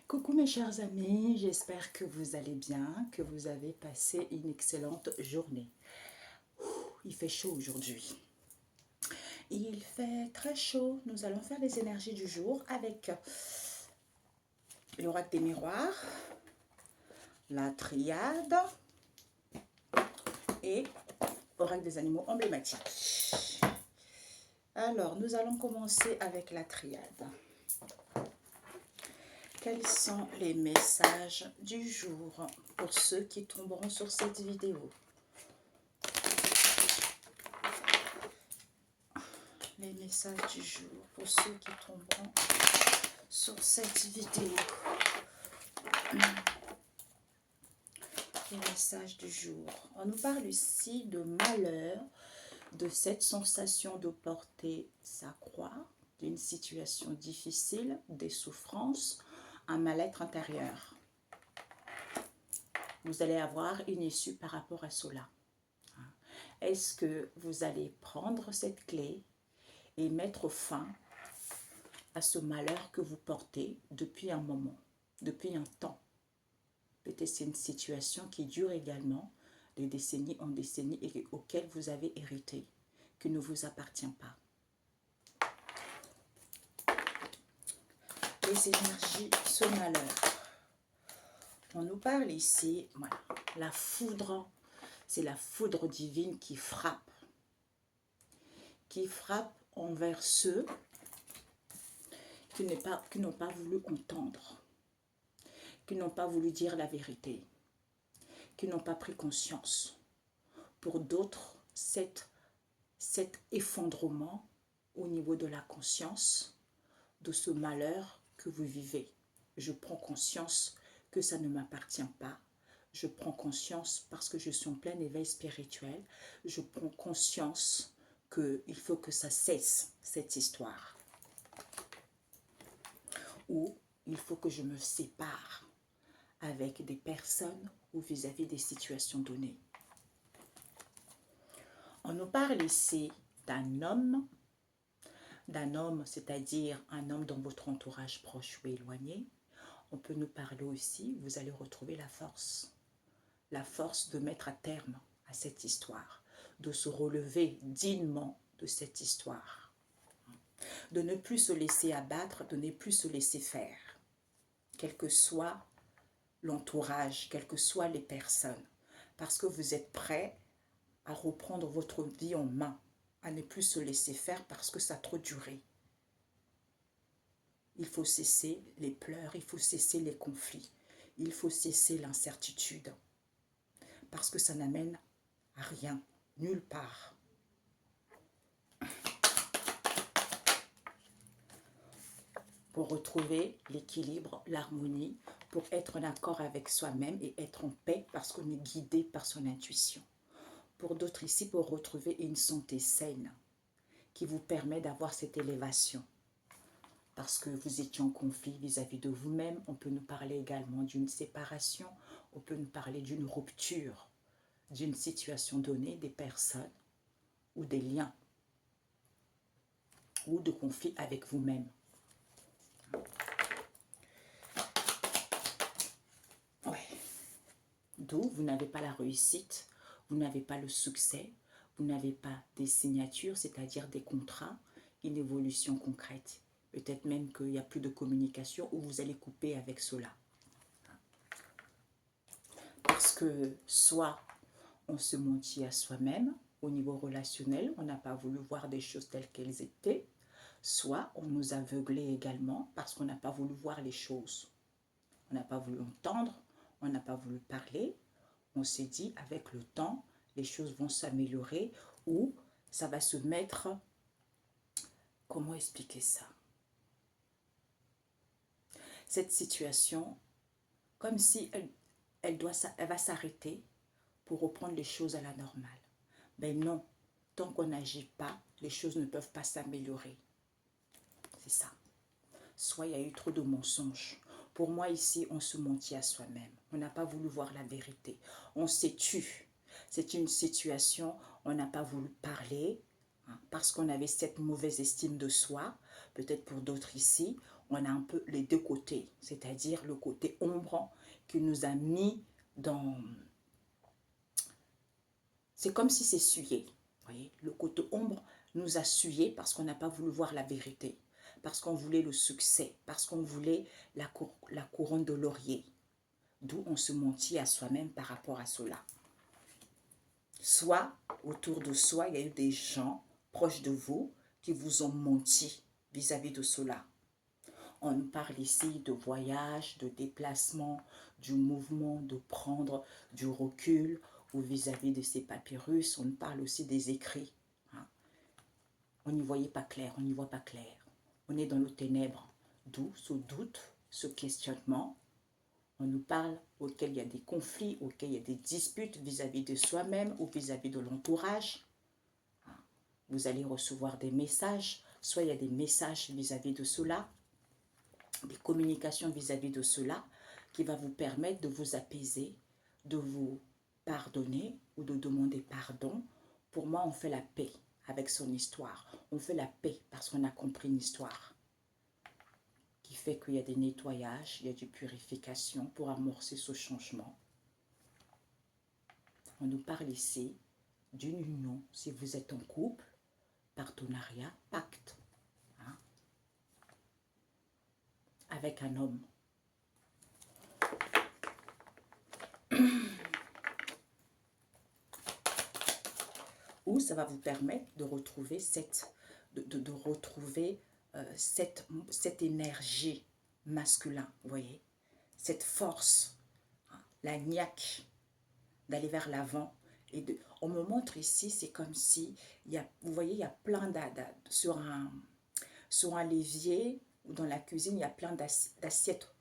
Coucou mes chers amis, j'espère que vous allez bien, que vous avez passé une excellente journée. Il fait chaud aujourd'hui. Il fait très chaud. Nous allons faire les énergies du jour avec l'oracle des miroirs, la triade et l'oracle des animaux emblématiques. Alors, nous allons commencer avec la triade. Quels sont les messages du jour pour ceux qui tomberont sur cette vidéo? Les messages du jour pour ceux qui tomberont sur cette vidéo. Les messages du jour. On nous parle ici de malheur, de cette sensation de porter sa croix, d'une situation difficile, des souffrances, un mal-être intérieur. Vous allez avoir une issue par rapport à cela. Est-ce que vous allez prendre cette clé et mettre fin à ce malheur que vous portez depuis un moment, depuis un temps? Peut-être c'est une situation qui dure également de décennie en décennie et auquel vous avez hérité, qui ne vous appartient pas. Les énergies, ce malheur. On nous parle ici, voilà, la foudre, c'est la foudre divine qui frappe envers ceux qui n'ont pas voulu entendre, qui n'ont pas voulu dire la vérité, qui n'ont pas pris conscience. Pour d'autres, cet effondrement au niveau de la conscience, de ce malheur que vous vivez. Je prends conscience que ça ne m'appartient pas. Je prends conscience parce que je suis en plein éveil spirituel. Je prends conscience qu'il faut que ça cesse, cette histoire. Ou il faut que je me sépare avec des personnes ou vis-à-vis des situations données. On nous parle ici d'un homme, c'est-à-dire un homme dans votre entourage proche ou éloigné. On peut nous parler aussi, vous allez retrouver la force de mettre à terme à cette histoire, de se relever dignement de cette histoire, de ne plus se laisser abattre, de ne plus se laisser faire, quel que soit l'entourage, quelles que soient les personnes, parce que vous êtes prêt à reprendre votre vie en main, à ne plus se laisser faire parce que ça a trop duré. Il faut cesser les pleurs, il faut cesser les conflits, il faut cesser l'incertitude, parce que ça n'amène à rien, nulle part. Pour retrouver l'équilibre, l'harmonie, pour être en accord avec soi-même et être en paix parce qu'on est guidé par son intuition. Pour d'autres ici, pour retrouver une santé saine qui vous permet d'avoir cette élévation. Parce que vous étiez en conflit vis-à-vis de vous-même, on peut nous parler également d'une séparation, on peut nous parler d'une rupture, d'une situation donnée, des personnes ou des liens ou de conflits avec vous-même. Ouais. D'où vous n'avez pas la réussite, vous n'avez pas le succès, vous n'avez pas des signatures, c'est-à-dire des contrats, une évolution concrète. Peut-être même qu'il n'y a plus de communication ou vous allez couper avec cela. Parce que soit on se mentit à soi-même au niveau relationnel, on n'a pas voulu voir des choses telles qu'elles étaient, soit on nous aveuglait également parce qu'on n'a pas voulu voir les choses. On n'a pas voulu entendre, on n'a pas voulu parler. On s'est dit, avec le temps, les choses vont s'améliorer ou ça va se mettre... Comment expliquer ça? Cette situation, comme si elle va s'arrêter pour reprendre les choses à la normale. Ben non, tant qu'on n'agit pas, les choses ne peuvent pas s'améliorer. C'est ça. Soit il y a eu trop de mensonges. Pour moi, ici, on se mentit à soi-même. On n'a pas voulu voir la vérité. On s'est tu. C'est une situation, on n'a pas voulu parler, hein, parce qu'on avait cette mauvaise estime de soi. Peut-être pour d'autres ici, on a un peu les deux côtés, c'est-à-dire le côté ombre qui nous a mis dans... C'est comme si c'est essuyé. Voyez, le côté ombre nous a essuyé parce qu'on n'a pas voulu voir la vérité, parce qu'on voulait le succès, parce qu'on voulait la couronne de laurier. D'où on se mentit à soi-même par rapport à cela. Soit autour de soi, il y a eu des gens proches de vous qui vous ont menti vis-à-vis de cela. On nous parle ici de voyage, de déplacement, du mouvement, de prendre du recul ou vis-à-vis de ces papyrus. On nous parle aussi des écrits. On n'y voyait pas clair, on n'y voit pas clair. On est dans le ténèbre, d'où ce doute, ce questionnement. On nous parle auquel il y a des conflits, auquel il y a des disputes vis-à-vis de soi-même ou vis-à-vis de l'entourage. Vous allez recevoir des messages, soit il y a des messages vis-à-vis de cela, des communications vis-à-vis de cela, qui va vous permettre de vous apaiser, de vous pardonner ou de demander pardon. Pour moi, on fait la paix avec son histoire. On fait la paix parce qu'on a compris une histoire qui fait qu'il y a des nettoyages, il y a des purifications pour amorcer ce changement. On nous parle ici d'une union, si vous êtes en couple, partenariat, pacte, avec un homme. Ou ça va vous permettre de retrouver cette énergie masculine, vous voyez, cette force, la niaque, d'aller vers l'avant. On me montre ici, c'est comme si, vous voyez, il y a plein sur un l'évier ou dans la cuisine, il y a plein d'assiettes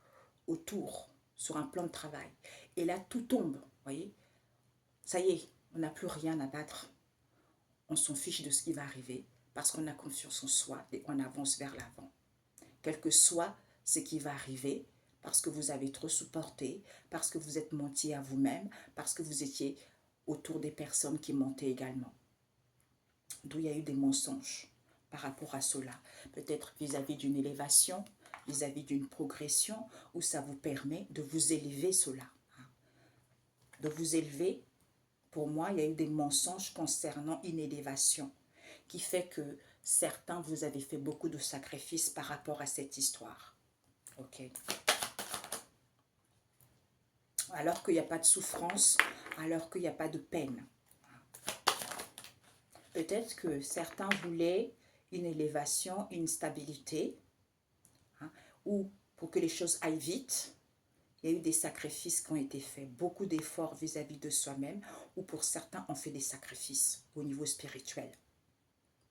autour, sur un plan de travail. Et là, tout tombe, vous voyez. Ça y est, on n'a plus rien à battre. On s'en fiche de ce qui va arriver parce qu'on a confiance en soi et on avance vers l'avant. Quel que soit ce qui va arriver, parce que vous avez trop supporté, parce que vous êtes menti à vous-même, parce que vous étiez autour des personnes qui mentaient également. D'où il y a eu des mensonges par rapport à cela. Peut-être vis-à-vis d'une élévation, vis-à-vis d'une progression, où ça vous permet de vous élever cela. De vous élever, pour moi, il y a eu des mensonges concernant une élévation, qui fait que certains, vous avez fait beaucoup de sacrifices par rapport à cette histoire. Ok. Alors qu'il n'y a pas de souffrance, alors qu'il n'y a pas de peine. Peut-être que certains voulaient une élévation, une stabilité, ou pour que les choses aillent vite, il y a eu des sacrifices qui ont été faits, beaucoup d'efforts vis-à-vis de soi-même, ou pour certains, on fait des sacrifices au niveau spirituel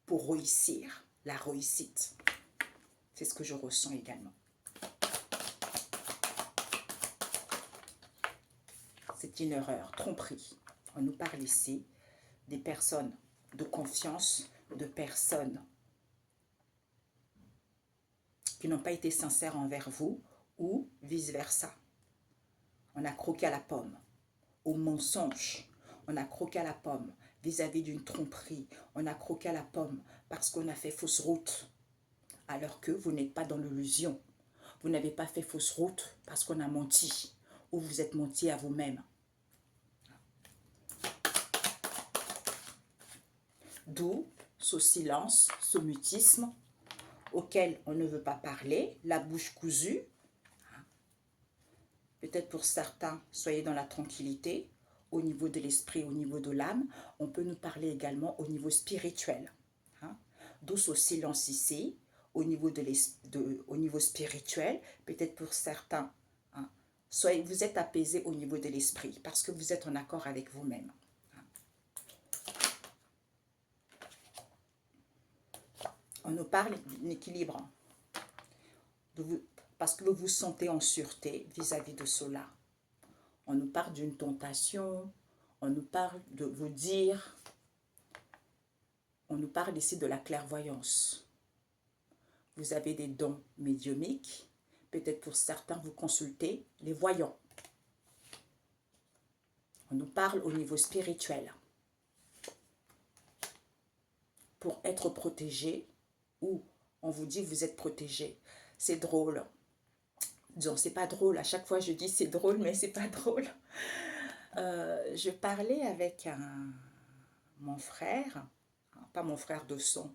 pour réussir, la réussite. C'est ce que je ressens également. C'est une erreur, tromperie. On nous parle ici des personnes de confiance, de personnes qui n'ont pas été sincères envers vous ou vice-versa. On a croqué à la pomme, au mensonge. On a croqué à la pomme vis-à-vis d'une tromperie. On a croqué à la pomme parce qu'on a fait fausse route. Alors que vous n'êtes pas dans l'illusion. Vous n'avez pas fait fausse route parce qu'on a menti ou vous êtes menti à vous-même. D'où ce silence, ce mutisme auquel on ne veut pas parler, la bouche cousue. Peut-être pour certains, soyez dans la tranquillité, au niveau de l'esprit, au niveau de l'âme. On peut nous parler également au niveau spirituel. D'où ce silence ici, au niveau, au niveau spirituel. Peut-être pour certains, soyez, vous êtes apaisé au niveau de l'esprit, parce que vous êtes en accord avec vous-même. On nous parle d'un équilibre, parce que vous vous sentez en sûreté vis-à-vis de cela. On nous parle d'une tentation, on nous parle de vous dire, on nous parle ici de la clairvoyance. Vous avez des dons médiumiques, peut-être pour certains vous consultez les voyants. On nous parle au niveau spirituel. Pour être protégé, ou on vous dit vous êtes protégé. c'est drôle. Disons, c'est pas drôle. À chaque fois, je dis c'est drôle, mais c'est pas drôle. Je parlais avec mon frère, pas mon frère de sang.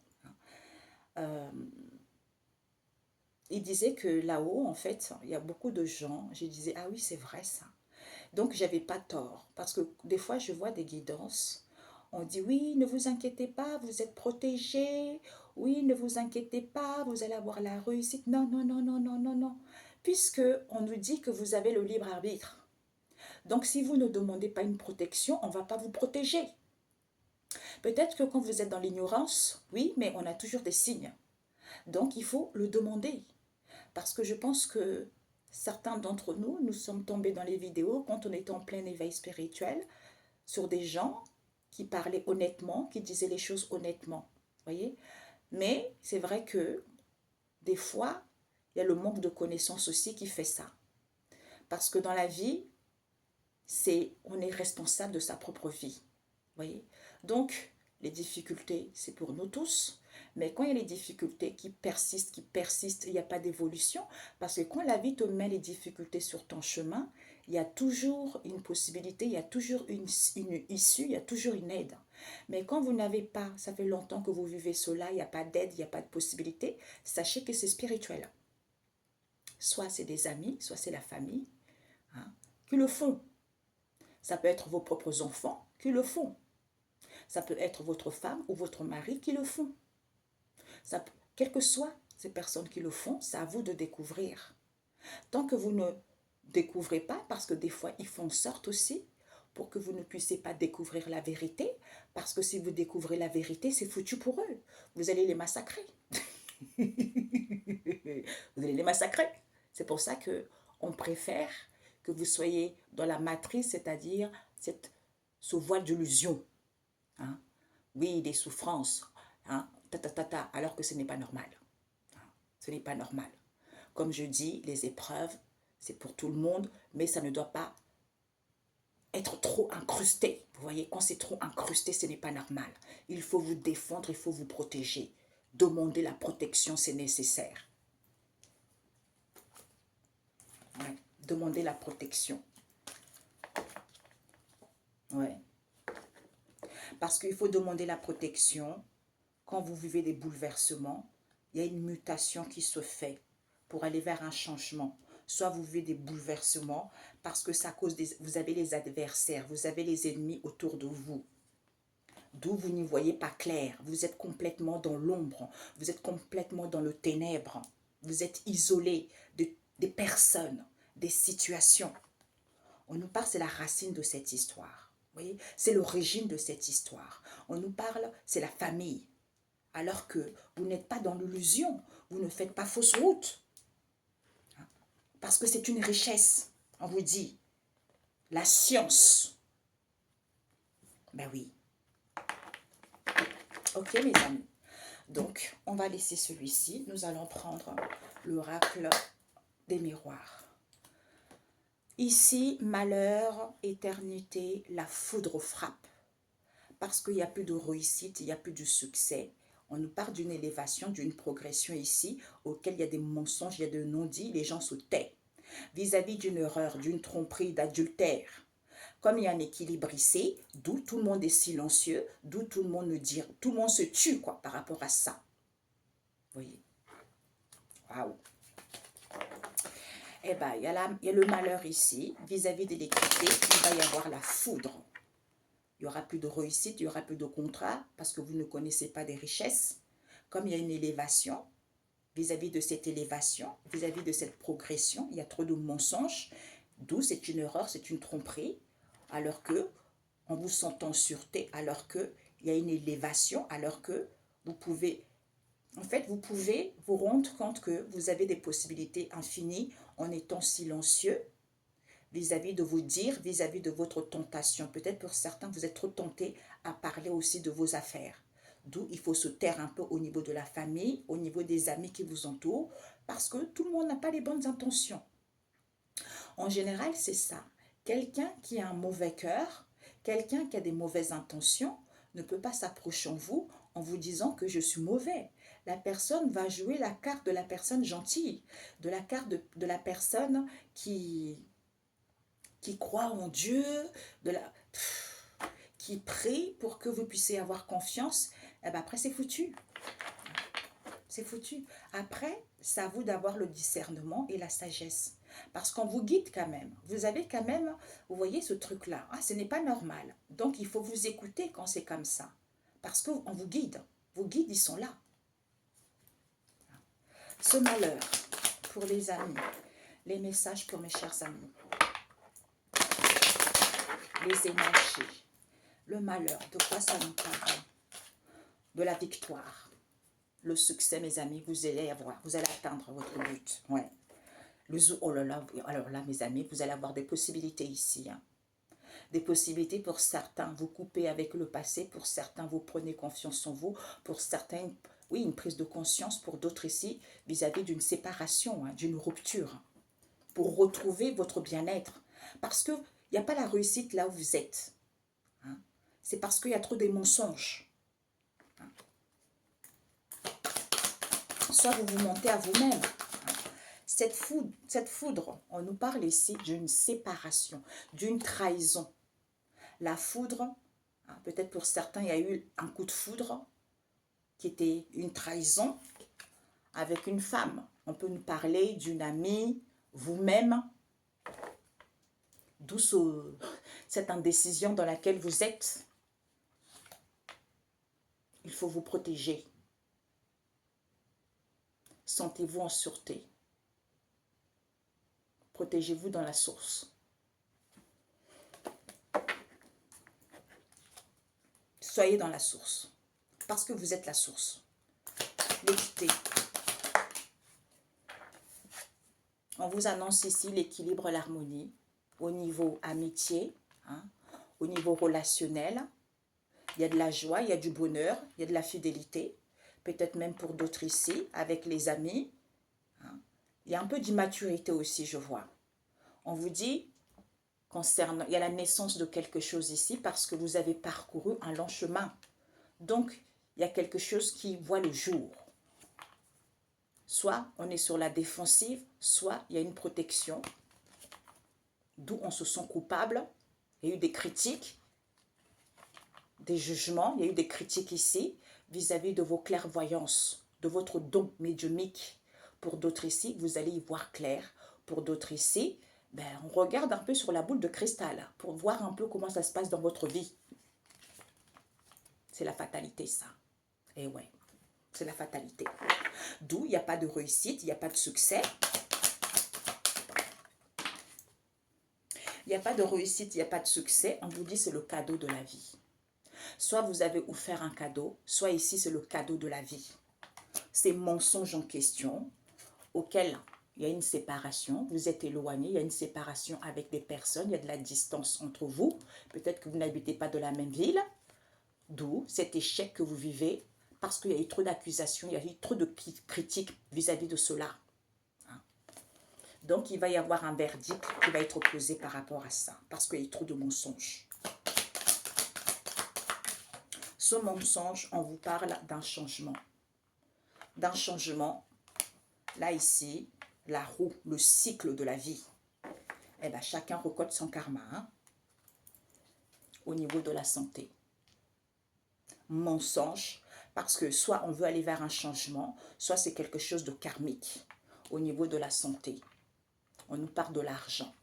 Il disait que là-haut, en fait, il y a beaucoup de gens. Je disais, ah oui, c'est vrai ça. Donc, j'avais pas tort. Parce que des fois, je vois des guidances. On dit, oui, ne vous inquiétez pas, vous êtes protégés. Oui, ne vous inquiétez pas, vous allez avoir la réussite. Non, non, non, non, non, non, non. Puisque on nous dit que vous avez le libre arbitre. Donc, si vous ne demandez pas une protection, on ne va pas vous protéger. Peut-être que quand vous êtes dans l'ignorance, oui, mais on a toujours des signes. Donc, il faut le demander. Parce que je pense que certains d'entre nous, nous sommes tombés dans les vidéos quand on était en plein éveil spirituel sur des gens qui parlaient honnêtement, qui disaient les choses honnêtement. Voyez. Mais c'est vrai que des fois, il y a le manque de connaissances aussi qui fait ça. Parce que dans la vie, on est responsable de sa propre vie. Voyez. Donc, les difficultés, c'est pour nous tous. Mais quand il y a les difficultés qui persistent, il n'y a pas d'évolution. Parce que quand la vie te met les difficultés sur ton chemin, il y a toujours une possibilité, il y a toujours une issue, il y a toujours une aide. Mais quand vous n'avez pas, ça fait longtemps que vous vivez cela, il n'y a pas d'aide, il n'y a pas de possibilité, sachez que c'est spirituel. Soit c'est des amis, soit c'est la famille qui le font. Ça peut être vos propres enfants qui le font. Ça peut être votre femme ou votre mari qui le font. Quelles que soient ces personnes qui le font, c'est à vous de découvrir. Tant que vous ne découvrez pas, parce que des fois ils font en sorte aussi pour que vous ne puissiez pas découvrir la vérité, parce que si vous découvrez la vérité, c'est foutu pour eux. Vous allez les massacrer. Vous allez les massacrer. C'est pour ça qu'on préfère que vous soyez dans la matrice, c'est-à-dire ce voile d'illusion. Hein? Oui, des souffrances, hein? Alors que ce n'est pas normal. Ce n'est pas normal. Comme je dis, les épreuves, c'est pour tout le monde, mais ça ne doit pas être trop incrusté. Vous voyez, quand c'est trop incrusté, ce n'est pas normal. Il faut vous défendre, il faut vous protéger. Demander la protection, c'est nécessaire. Ouais. Demander la protection. Ouais. Parce qu'il faut demander la protection quand vous vivez des bouleversements. Il y a une mutation qui se fait pour aller vers un changement. Soit vous vivez des bouleversements parce que ça cause vous avez les adversaires, vous avez les ennemis autour de vous. D'où vous n'y voyez pas clair. Vous êtes complètement dans l'ombre. Vous êtes complètement dans le ténèbre. Vous êtes isolé des personnes, des situations. On nous parle, c'est la racine de cette histoire. Vous voyez, c'est l'origine de cette histoire. On nous parle, c'est la famille. Alors que vous n'êtes pas dans l'illusion. Vous ne faites pas fausse route. Parce que c'est une richesse. On vous dit, la science. Ben oui. Ok, mes amis. Donc, on va laisser celui-ci. Nous allons prendre l'oracle des miroirs. Ici, malheur, éternité, la foudre frappe. Parce qu'il n'y a plus de réussite, il n'y a plus de succès. On nous parle d'une élévation, d'une progression ici, auquel il y a des mensonges, il y a des non-dits, les gens se taisent. Vis-à-vis d'une erreur, d'une tromperie, d'adultère. Comme il y a un équilibre ici, d'où tout le monde est silencieux, d'où tout le monde tout le monde se tue quoi, par rapport à ça. Vous voyez. Waouh. Eh bien, il y a le malheur ici, vis-à-vis de l'équité, il va y avoir la foudre. Il n'y aura plus de réussite, il n'y aura plus de contrat, parce que vous ne connaissez pas des richesses. Comme il y a une élévation, vis-à-vis de cette élévation, vis-à-vis de cette progression, il y a trop de mensonges, d'où c'est une erreur, c'est une tromperie, alors que, en vous sentant en sûreté, alors qu'il y a une élévation, alors que vous pouvez, en fait, vous pouvez vous rendre compte que vous avez des possibilités infinies en étant silencieux vis-à-vis de vos dires, vis-à-vis de votre tentation. Peut-être pour certains, vous êtes trop tentés à parler aussi de vos affaires. D'où il faut se taire un peu au niveau de la famille, au niveau des amis qui vous entourent, parce que tout le monde n'a pas les bonnes intentions. En général, c'est ça. Quelqu'un qui a un mauvais cœur, quelqu'un qui a des mauvaises intentions, ne peut pas s'approcher en vous disant que je suis mauvais. la personne va jouer la carte de la personne gentille, de la carte de la personne qui croit en Dieu, de la, qui prie pour que vous puissiez avoir confiance. Et ben après, c'est foutu. C'est foutu. Après, c'est à vous d'avoir le discernement et la sagesse. Parce qu'on vous guide quand même. Vous avez quand même, vous voyez ce truc-là. Ah, ce n'est pas normal. Donc, il faut vous écouter quand c'est comme ça. Parce qu'on vous guide. Vos guides, ils sont là. Ce malheur pour les amis. Les messages pour mes chers amis. Les énergies. Le malheur, de quoi ça nous parle? De la victoire. Le succès, mes amis, vous allez avoir, vous allez atteindre votre but. Ouais. Oh là là, alors là, mes amis, vous allez avoir des possibilités ici. Hein. Des possibilités pour certains, vous coupez avec le passé, pour certains, vous prenez confiance en vous, pour certains, oui, une prise de conscience, pour d'autres ici, vis-à-vis d'une séparation, hein, d'une rupture, pour retrouver votre bien-être. Parce qu'il n'y a pas la réussite là où vous êtes. Hein. C'est parce qu'il y a trop de mensonges. Hein. Soit vous vous mentez à vous-même. Cette foudre, on nous parle ici d'une séparation, d'une trahison. La foudre, peut-être pour certains, il y a eu un coup de foudre qui était une trahison avec une femme. On peut nous parler d'une amie, vous-même, d'où cette indécision dans laquelle vous êtes. Il faut vous protéger. Sentez-vous en sûreté. Protégez-vous dans la source. Soyez dans la source. Parce que vous êtes la source. L'équité. On vous annonce ici l'équilibre, l'harmonie. Au niveau amitié, hein, au niveau relationnel. Il y a de la joie, il y a du bonheur, il y a de la fidélité. Peut-être même pour d'autres ici, avec les amis. Hein. Il y a un peu d'immaturité aussi, je vois. On vous dit, il y a la naissance de quelque chose ici parce que vous avez parcouru un long chemin. Donc, il y a quelque chose qui voit le jour. Soit on est sur la défensive, soit il y a une protection. D'où on se sent coupable. Il y a eu des critiques, des jugements. Il y a eu des critiques ici vis-à-vis de vos clairvoyances, de votre don médiumique. Pour d'autres ici, vous allez y voir clair. Pour d'autres ici, on regarde un peu sur la boule de cristal pour voir un peu comment ça se passe dans votre vie. C'est la fatalité, ça. Et ouais, c'est la fatalité. D'où il n'y a pas de réussite, il n'y a pas de succès. Il n'y a pas de réussite, il n'y a pas de succès. On vous dit c'est le cadeau de la vie. Soit vous avez offert un cadeau, soit ici c'est le cadeau de la vie. Ces mensonges en question, auxquels il y a une séparation, vous êtes éloigné, il y a une séparation avec des personnes, il y a de la distance entre vous. Peut-être que vous n'habitez pas de la même ville. D'où cet échec que vous vivez, parce qu'il y a eu trop d'accusations, il y a eu trop de critiques vis-à-vis de cela. Donc, il va y avoir un verdict qui va être posé par rapport à ça, parce qu'il y a eu trop de mensonges. Ce mensonge, on vous parle d'un changement. D'un changement, là, ici, la roue, le cycle de la vie. Eh bien, chacun recote son karma, hein, au niveau de la santé. Mensonge, parce que soit on veut aller vers un changement, soit c'est quelque chose de karmique, au niveau de la santé. On nous parle de l'argent.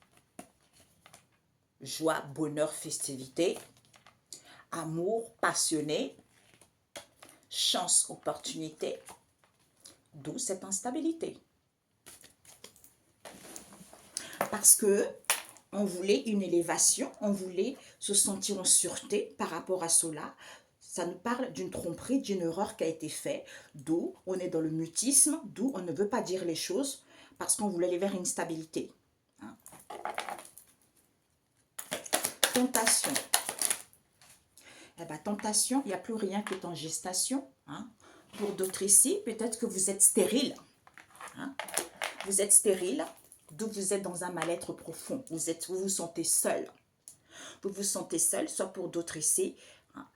Joie, bonheur, festivité. Amour, passionné. Chance, opportunité. D'où cette instabilité. Parce que on voulait une élévation, on voulait se sentir en sûreté par rapport à cela. Ça nous parle d'une tromperie, d'une erreur qui a été faite. D'où on est dans le mutisme, d'où on ne veut pas dire les choses parce qu'on voulait aller vers une stabilité. Hein. Tentation. Eh bien, tentation, il n'y a plus rien qui est en gestation. Hein. Pour d'autres ici, peut-être que vous êtes stérile. Hein. Vous êtes stérile, d'où vous êtes dans un mal-être profond. Vous vous sentez seul. Vous vous sentez seul, soit pour d'autres ici, hein.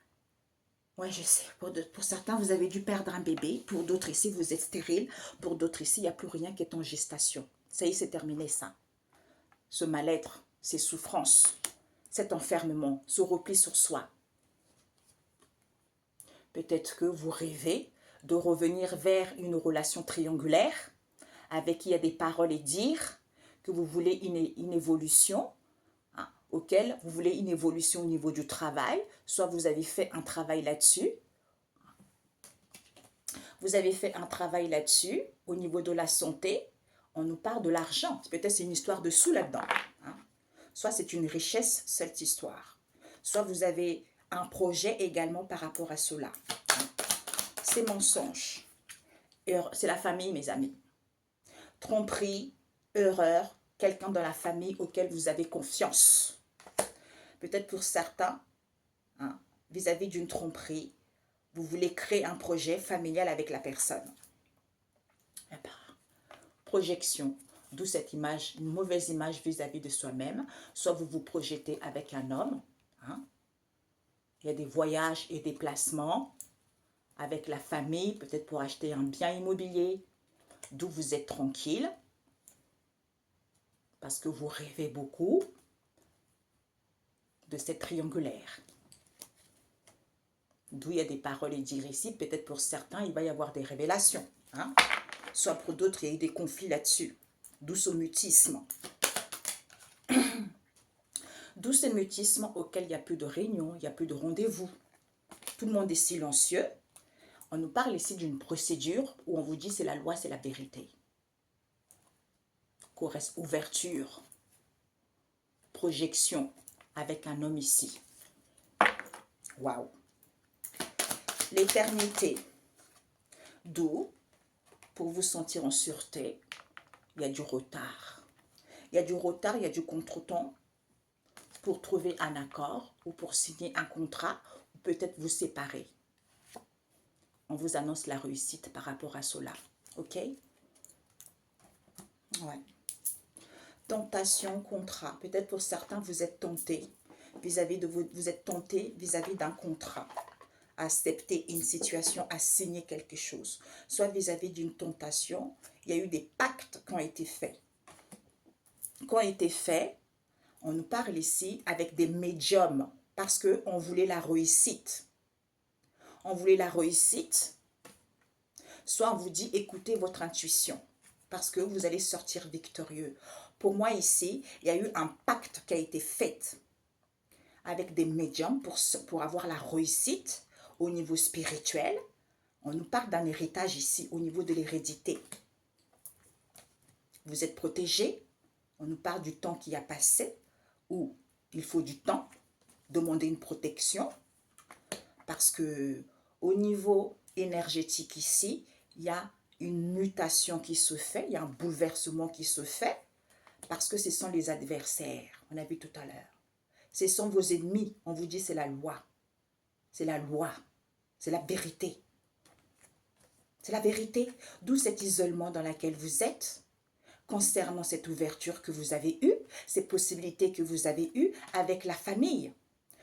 Ouais, je sais. Pour certains, vous avez dû perdre un bébé. Pour d'autres ici, vous êtes stérile. Pour d'autres ici, il n'y a plus rien qui est en gestation. Ça y est, c'est terminé ça. Ce mal-être, ces souffrances, cet enfermement, ce repli sur soi. Peut-être que vous rêvez de revenir vers une relation triangulaire avec qui il y a des paroles et dire que vous voulez une évolution, hein, auquel vous voulez une évolution au niveau du travail. Soit vous avez fait un travail là-dessus. Vous avez fait un travail là-dessus au niveau de la santé. On nous parle de l'argent. Peut-être c'est une histoire de sous là-dedans. Hein. Soit c'est une richesse, cette histoire. Soit vous avez un projet également par rapport à cela. C'est mensonge. C'est la famille, mes amis. Tromperie, erreur, quelqu'un dans la famille auquel vous avez confiance. Peut-être pour certains, hein, vis-à-vis d'une tromperie, vous voulez créer un projet familial avec la personne. Eh ben, projection, d'où cette image, une mauvaise image vis-à-vis de soi-même. Soit vous vous projetez avec un homme, hein. Il y a des voyages et des placements avec la famille, peut-être pour acheter un bien immobilier, d'où vous êtes tranquille, parce que vous rêvez beaucoup de cette triangulaire. D'où il y a des paroles et dire ici, peut-être pour certains, il va y avoir des révélations. Hein? Soit pour d'autres, il y a eu des conflits là-dessus. D'où ce mutisme. D'où ce mutisme auquel il n'y a plus de réunion, il n'y a plus de rendez-vous. Tout le monde est silencieux. On nous parle ici d'une procédure où on vous dit c'est la loi, c'est la vérité. Ouverture, projection avec un homme ici. Waouh! L'éternité. D'où, pour vous sentir en sûreté, il y a du retard. Il y a du retard, il y a du contretemps pour trouver un accord ou pour signer un contrat ou peut-être vous séparer. On vous annonce la réussite par rapport à cela. Ok? Ouais. Tentation, contrat. Peut-être pour certains, vous êtes tenté vis-à-vis de vous êtes tenté vis-à-vis d'un contrat. Accepter une situation, à signer quelque chose. Soit vis-à-vis d'une tentation, il y a eu des pactes qui ont été faits. Qui ont été faits, on nous parle ici avec des médiums parce qu'on voulait la réussite. On voulait la réussite. Soit on vous dit écoutez votre intuition parce que vous allez sortir victorieux. Pour moi ici, il y a eu un pacte qui a été fait avec des médiums pour avoir la réussite au niveau spirituel. On nous parle d'un héritage ici au niveau de l'hérédité. Vous êtes protégé. On nous parle du temps qui a passé où il faut du temps, demander une protection parce que au niveau énergétique ici, il y a une mutation qui se fait, il y a un bouleversement qui se fait parce que ce sont les adversaires, on a vu tout à l'heure. Ce sont vos ennemis, on vous dit c'est la loi. C'est la loi, c'est la vérité. C'est la vérité, d'où cet isolement dans lequel vous êtes concernant cette ouverture que vous avez eue, ces possibilités que vous avez eues avec la famille.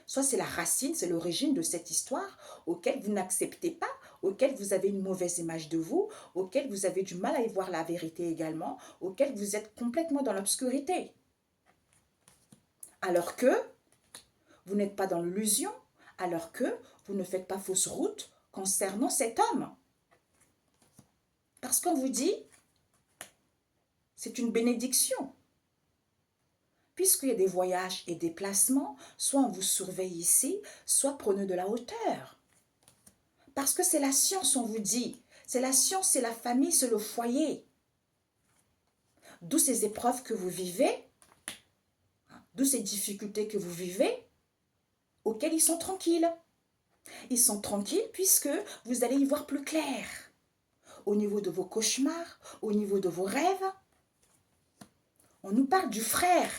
Soit c'est la racine, c'est l'origine de cette histoire auquel vous n'acceptez pas, auquel vous avez une mauvaise image de vous, auquel vous avez du mal à y voir la vérité également, auquel vous êtes complètement dans l'obscurité. Alors que vous n'êtes pas dans l'illusion, alors que vous ne faites pas fausse route concernant cet homme. Parce qu'on vous dit, c'est une bénédiction. Puisqu'il y a des voyages et des placements, soit on vous surveille ici, soit prenez de la hauteur. Parce que c'est la science, on vous dit. C'est la science, c'est la famille, c'est le foyer. D'où ces épreuves que vous vivez, d'où ces difficultés que vous vivez, auxquelles ils sont tranquilles. Ils sont tranquilles puisque vous allez y voir plus clair. Au niveau de vos cauchemars, au niveau de vos rêves, on nous parle du frère.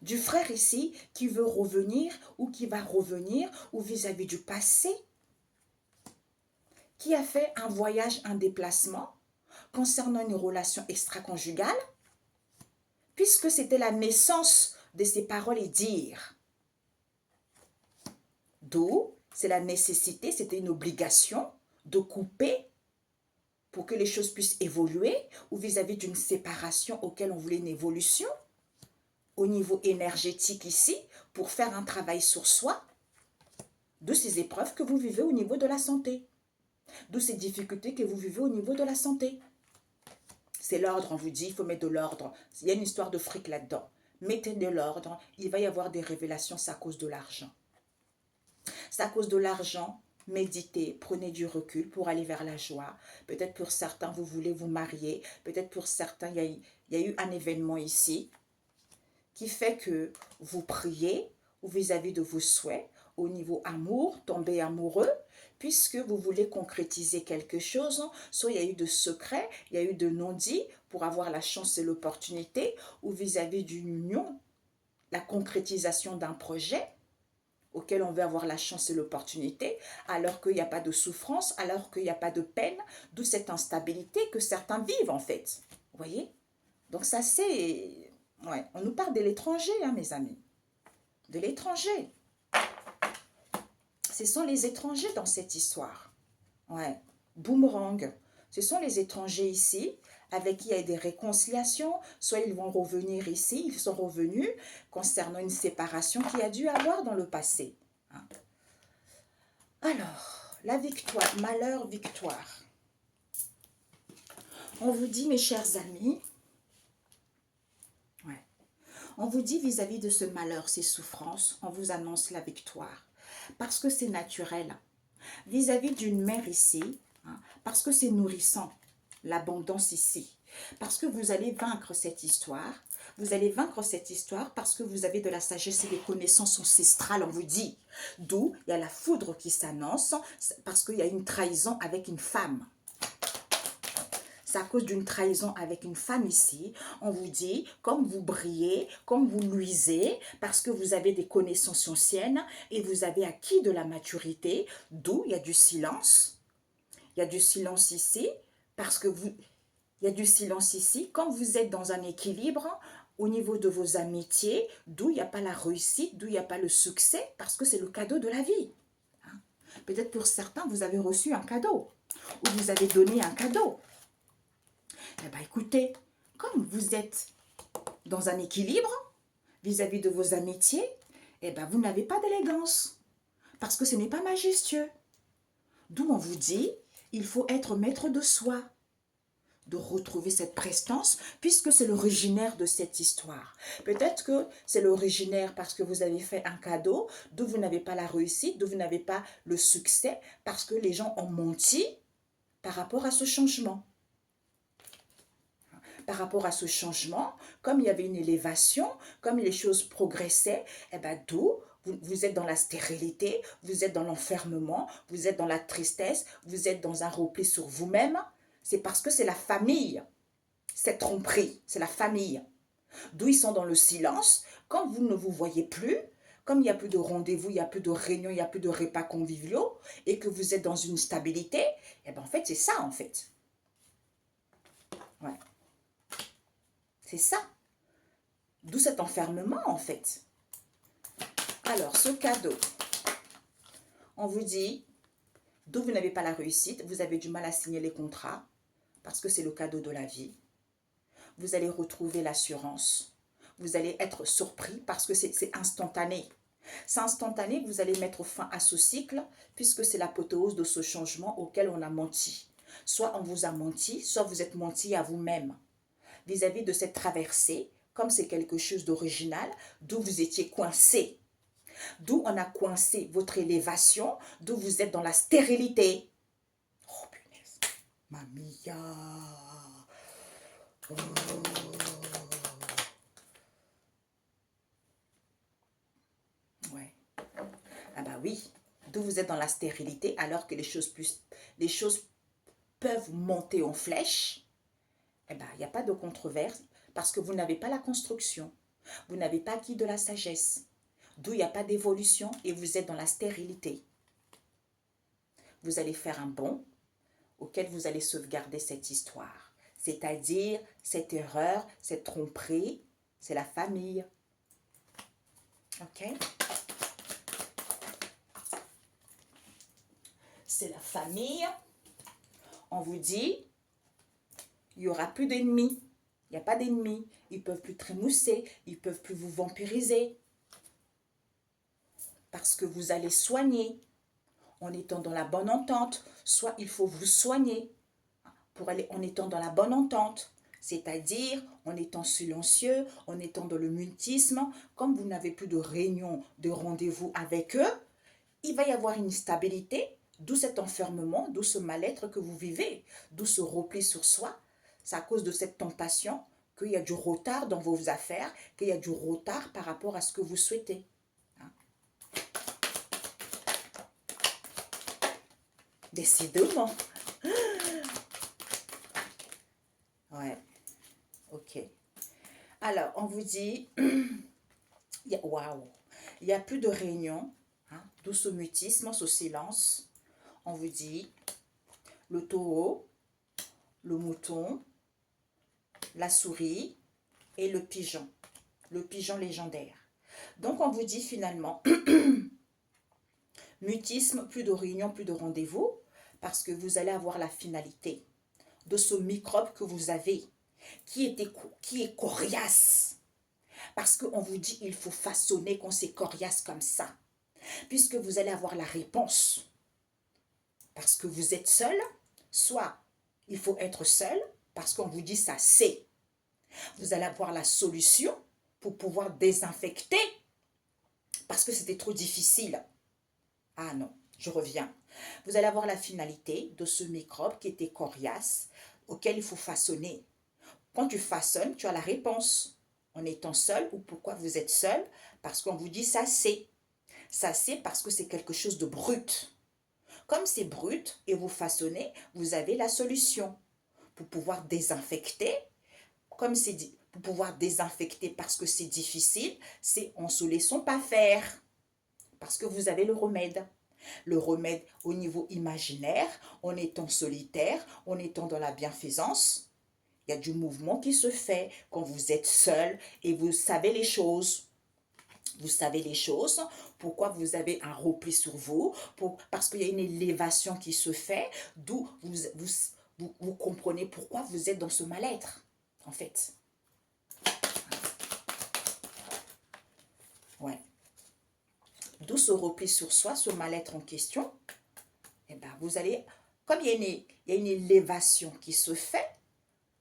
Du frère ici qui veut revenir ou qui va revenir ou vis-à-vis du passé, qui a fait un voyage, un déplacement concernant une relation extra-conjugale, puisque c'était la naissance de ces paroles et dires. D'où c'est la nécessité, c'était une obligation de couper pour que les choses puissent évoluer, ou vis-à-vis d'une séparation auquel on voulait une évolution au niveau énergétique ici, pour faire un travail sur soi, de ces épreuves que vous vivez au niveau de la santé, de ces difficultés que vous vivez au niveau de la santé. C'est l'ordre, on vous dit, il faut mettre de l'ordre. Il y a une histoire de fric là-dedans. Mettez de l'ordre, il va y avoir des révélations, c'est à cause de l'argent. C'est à cause de l'argent. Méditez, prenez du recul pour aller vers la joie. Peut-être pour certains, vous voulez vous marier. Peut-être pour certains, il y a eu un événement ici qui fait que vous priez ou vis-à-vis de vos souhaits, au niveau amour, tomber amoureux, puisque vous voulez concrétiser quelque chose. Soit il y a eu de secrets, il y a eu de non-dits pour avoir la chance et l'opportunité, ou vis-à-vis d'une union, la concrétisation d'un projet auquel on veut avoir la chance et l'opportunité, alors qu'il n'y a pas de souffrance, alors qu'il n'y a pas de peine, d'où cette instabilité que certains vivent en fait. Vous voyez? Donc ça c'est... Ouais, on nous parle de l'étranger, hein, mes amis. De l'étranger. Ce sont les étrangers dans cette histoire. Ouais, boomerang. Ce sont les étrangers ici, avec qui il y a des réconciliations. Soit ils vont revenir ici, ils sont revenus concernant une séparation qu'il y a dû avoir dans le passé. Hein. Alors, la victoire, malheur, victoire. On vous dit, mes chers amis, ouais, on vous dit vis-à-vis de ce malheur, ces souffrances, on vous annonce la victoire. Parce que c'est naturel. Vis-à-vis d'une mère ici, hein, parce que c'est nourrissant, l'abondance ici. Parce que vous allez vaincre cette histoire. Vous allez vaincre cette histoire parce que vous avez de la sagesse et des connaissances ancestrales, on vous dit. D'où il y a la foudre qui s'annonce, parce qu'il y a une trahison avec une femme. C'est à cause d'une trahison avec une femme ici. On vous dit, comme vous brillez, comme vous luisez, parce que vous avez des connaissances anciennes et vous avez acquis de la maturité, d'où il y a du silence. Il y a du silence ici, parce que vous... Il y a du silence ici. Quand vous êtes dans un équilibre au niveau de vos amitiés, d'où il n'y a pas la réussite, d'où il n'y a pas le succès, parce que c'est le cadeau de la vie. Hein? Peut-être pour certains, vous avez reçu un cadeau, ou vous avez donné un cadeau. Eh bien, écoutez, comme vous êtes dans un équilibre vis-à-vis de vos amitiés, eh bien, vous n'avez pas d'élégance, parce que ce n'est pas majestueux. D'où on vous dit, il faut être maître de soi, de retrouver cette prestance, puisque c'est l'originaire de cette histoire. Peut-être que c'est l'originaire parce que vous avez fait un cadeau, d'où vous n'avez pas la réussite, d'où vous n'avez pas le succès, parce que les gens ont menti par rapport à ce changement. Par rapport à ce changement, comme il y avait une élévation, comme les choses progressaient, eh ben, d'où vous êtes dans la stérilité, vous êtes dans l'enfermement, vous êtes dans la tristesse, vous êtes dans un repli sur vous-même. C'est parce que c'est la famille, cette tromperie, c'est la famille. D'où ils sont dans le silence, quand vous ne vous voyez plus, comme il n'y a plus de rendez-vous, il n'y a plus de réunions, il n'y a plus de repas conviviaux, et que vous êtes dans une stabilité, eh ben en fait, c'est ça, en fait. Ouais. C'est ça. D'où cet enfermement, en fait. Alors, ce cadeau, on vous dit, d'où vous n'avez pas la réussite, vous avez du mal à signer les contrats, parce que c'est le cadeau de la vie. Vous allez retrouver l'assurance. Vous allez être surpris parce que c'est instantané. C'est instantané que vous allez mettre fin à ce cycle, puisque c'est l'apothéose de ce changement auquel on a menti. Soit on vous a menti, soit vous êtes menti à vous-même. Vis-à-vis de cette traversée, comme c'est quelque chose d'original, d'où vous étiez coincé. D'où on a coincé votre élévation, d'où vous êtes dans la stérilité. Oh punaise, mamia. Oh. Ouais. Ah bah oui, d'où vous êtes dans la stérilité alors que les choses peuvent monter en flèche. Eh bien, il n'y a pas de controverse parce que vous n'avez pas la construction. Vous n'avez pas acquis de la sagesse. D'où il n'y a pas d'évolution et vous êtes dans la stérilité. Vous allez faire un bond auquel vous allez sauvegarder cette histoire. C'est-à-dire cette erreur, cette tromperie, c'est la famille. Ok? c'est la famille. On vous dit, il n'y aura plus d'ennemis. Il n'y a pas d'ennemis. Ils ne peuvent plus trémousser. Ils ne peuvent plus vous vampiriser. Parce que vous allez soigner en étant dans la bonne entente. Soit il faut vous soigner pour aller en étant dans la bonne entente. C'est-à-dire en étant silencieux, en étant dans le mutisme. Comme vous n'avez plus de réunion, de rendez-vous avec eux, il va y avoir une instabilité, d'où cet enfermement, d'où ce mal-être que vous vivez, d'où ce repli sur soi. C'est à cause de cette tentation qu'il y a du retard dans vos affaires, qu'il y a du retard par rapport à ce que vous souhaitez. Décidément. Ouais. Ok. Alors, on vous dit, waouh, il n'y a plus de réunion, hein, d'où ce mutisme, ce silence. On vous dit, le taureau, le mouton, la souris et le pigeon légendaire. Donc, on vous dit finalement, mutisme, plus de réunion, plus de rendez-vous, parce que vous allez avoir la finalité de ce microbe que vous avez, qui est coriace. Parce qu'on vous dit il faut façonner quand c'est coriace comme ça. Puisque vous allez avoir la réponse. Parce que vous êtes seul, soit il faut être seul, parce qu'on vous dit ça c'est. Vous allez avoir la solution pour pouvoir désinfecter, parce que c'était trop difficile. Ah non, je reviens. Vous allez avoir la finalité de ce microbe qui était coriace, auquel il faut façonner. Quand tu façonnes, tu as la réponse. En étant seul, ou pourquoi vous êtes seul? Parce qu'on vous dit ça c'est. Ça c'est parce que c'est quelque chose de brut. Comme c'est brut et vous façonnez, vous avez la solution. Pour pouvoir désinfecter, comme c'est dit, pour pouvoir désinfecter parce que c'est difficile, c'est en se laissant pas faire. Parce que vous avez le remède. Le remède au niveau imaginaire, en étant solitaire, en étant dans la bienfaisance. Il y a du mouvement qui se fait quand vous êtes seul et vous savez les choses. Vous savez les choses, pourquoi vous avez un repli sur vous, parce qu'il y a une élévation qui se fait, d'où vous comprenez pourquoi vous êtes dans ce mal-être, en fait. Ouais. D'où ce repli sur soi, ce mal-être en question. Et ben vous allez, comme il y a une élévation qui se fait,